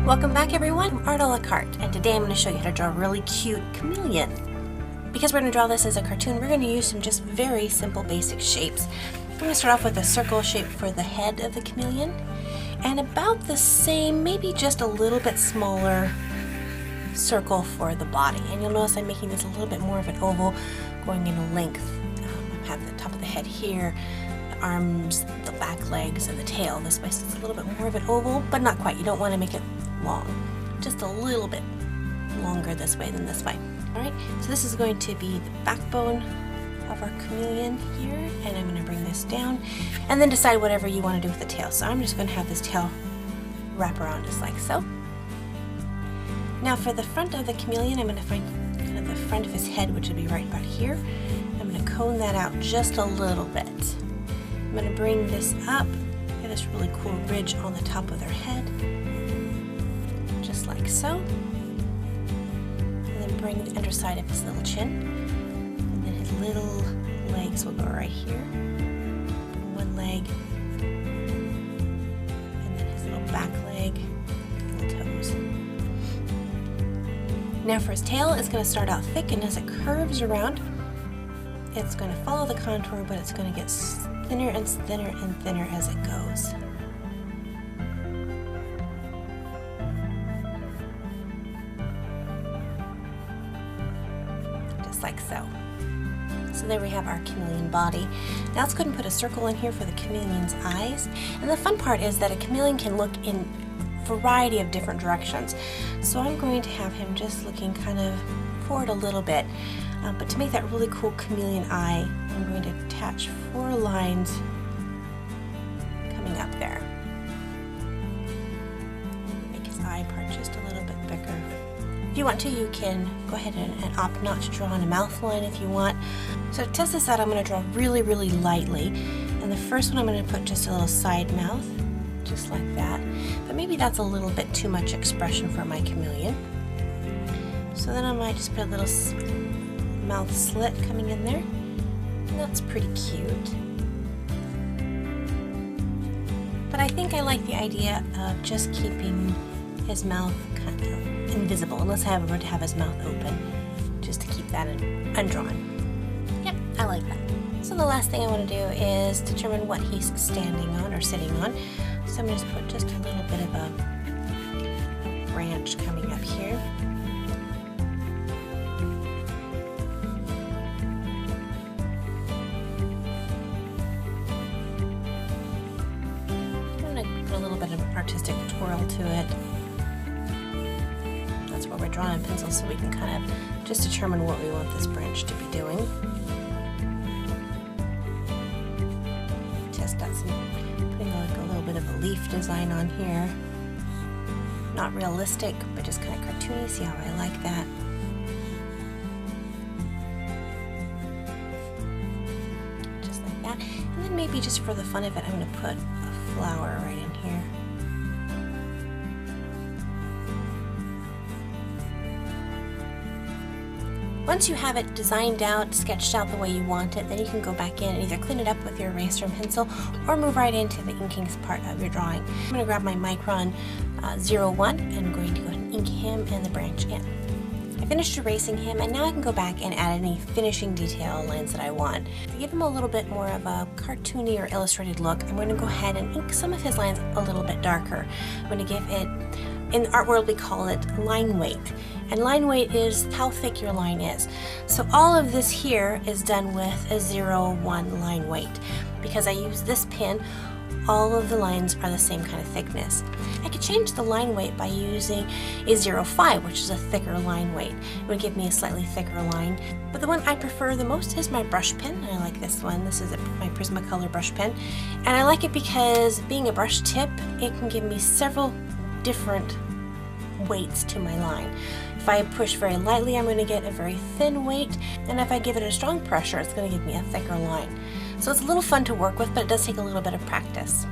Welcome back everyone, I'm Art a la carte, and today I'm going to show you how to draw a really cute chameleon. Because we're going to draw this as a cartoon, we're going to use some just very simple basic shapes. I'm going to start off with a circle shape for the head of the chameleon, and about the same, maybe just a little bit smaller circle for the body. And you'll notice I'm making this a little bit more of an oval, going in a length. I have the top of the head here, the arms, the back legs, and the tail. This way so it's a little bit more of an oval, but not quite. You don't want to make it long, just a little bit longer this way than this way. Alright, so this is going to be the backbone of our chameleon here, and I'm going to bring this down and then decide whatever you want to do with the tail. So I'm just going to have this tail wrap around just like so. Now for the front of the chameleon, I'm going to find kind of the front of his head, which would be right about here. I'm going to cone that out just a little bit. I'm going to bring this up, get this really cool ridge on the top of their head, just like so. And then bring the underside of his little chin. And then his little legs will go right here. One leg. And then his little back leg, little toes. Now for his tail, it's going to start out thick, and as it curves around, it's going to follow the contour, but it's going to get thinner and thinner and thinner as it goes. Like so. So there we have our chameleon body. Now let's go ahead and put a circle in here for the chameleon's eyes. And the fun part is that a chameleon can look in a variety of different directions. So I'm going to have him just looking kind of forward a little bit. But to make that really cool chameleon eye, I'm going to attach 4 lines coming up there. Make his eye part just a little bit bigger. If you want to, you can go ahead and opt not to draw on a mouth line if you want. So to test this out, I'm going to draw really, really lightly. And the first one I'm going to put just a little side mouth, just like that. But maybe that's a little bit too much expression for my chameleon. So then I might just put a little mouth slit coming in there. And that's pretty cute. But I think I like the idea of just keeping his mouth kind of invisible, unless I were to have his mouth open, just to keep that undrawn. Yep, I like that. So the last thing I want to do is determine what he's standing on or sitting on. So I'm going to put just a little bit of a branch coming up here. I'm going to put a little bit of an artistic twirl to it. What we're drawing in pencil, so we can kind of just determine what we want this branch to be doing. Test out putting like a little bit of a leaf design on here. Not realistic, but just kind of cartoony. See how I like that? Just like that. And then maybe just for the fun of it, I'm going to put a flower right in here. Once you have it designed out, sketched out the way you want it, then you can go back in and either clean it up with your eraser and pencil or move right into the inking part of your drawing. I'm going to grab my Micron 01 and I'm going to go ahead and ink him and the branch in. I finished erasing him, and now I can go back and add any finishing detail lines that I want. To give him a little bit more of a cartoony or illustrated look, I'm going to go ahead and ink some of his lines a little bit darker. I'm going to give it, in the art world we call it line weight. And line weight is how thick your line is. So all of this here is done with a 0-1 line weight. Because I use this pen, all of the lines are the same kind of thickness. I could change the line weight by using a 0-5, which is a thicker line weight. It would give me a slightly thicker line. But the one I prefer the most is my brush pen. I like this one. This is my Prismacolor brush pen. And I like it because being a brush tip, it can give me several different weights to my line. If I push very lightly, I'm going to get a very thin weight, and if I give it a strong pressure, it's going to give me a thicker line. So it's a little fun to work with, but it does take a little bit of practice.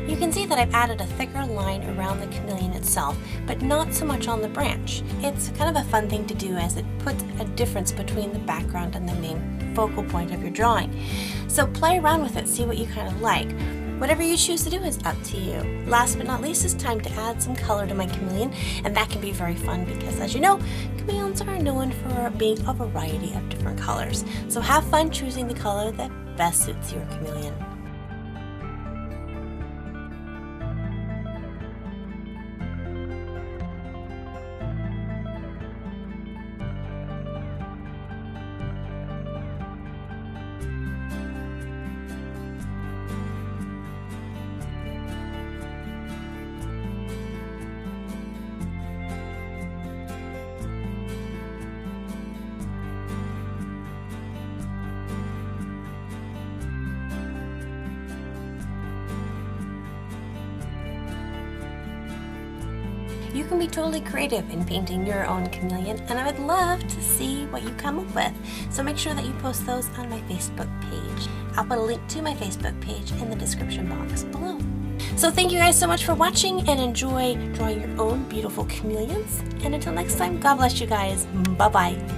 You can see that I've added a thicker line around the chameleon itself, but not so much on the branch. It's kind of a fun thing to do as it puts a difference between the background and the main focal point of your drawing. So play around with it, see what you kind of like. Whatever you choose to do is up to you. Last but not least, it's time to add some color to my chameleon, and that can be very fun because, as you know, chameleons are known for being a variety of different colors. So have fun choosing the color that best suits your chameleon. You can be totally creative in painting your own chameleon, and I would love to see what you come up with. So make sure that you post those on my Facebook page. I'll put a link to my Facebook page in the description box below. So thank you guys so much for watching, and enjoy drawing your own beautiful chameleons. And until next time, God bless you guys. Bye-bye.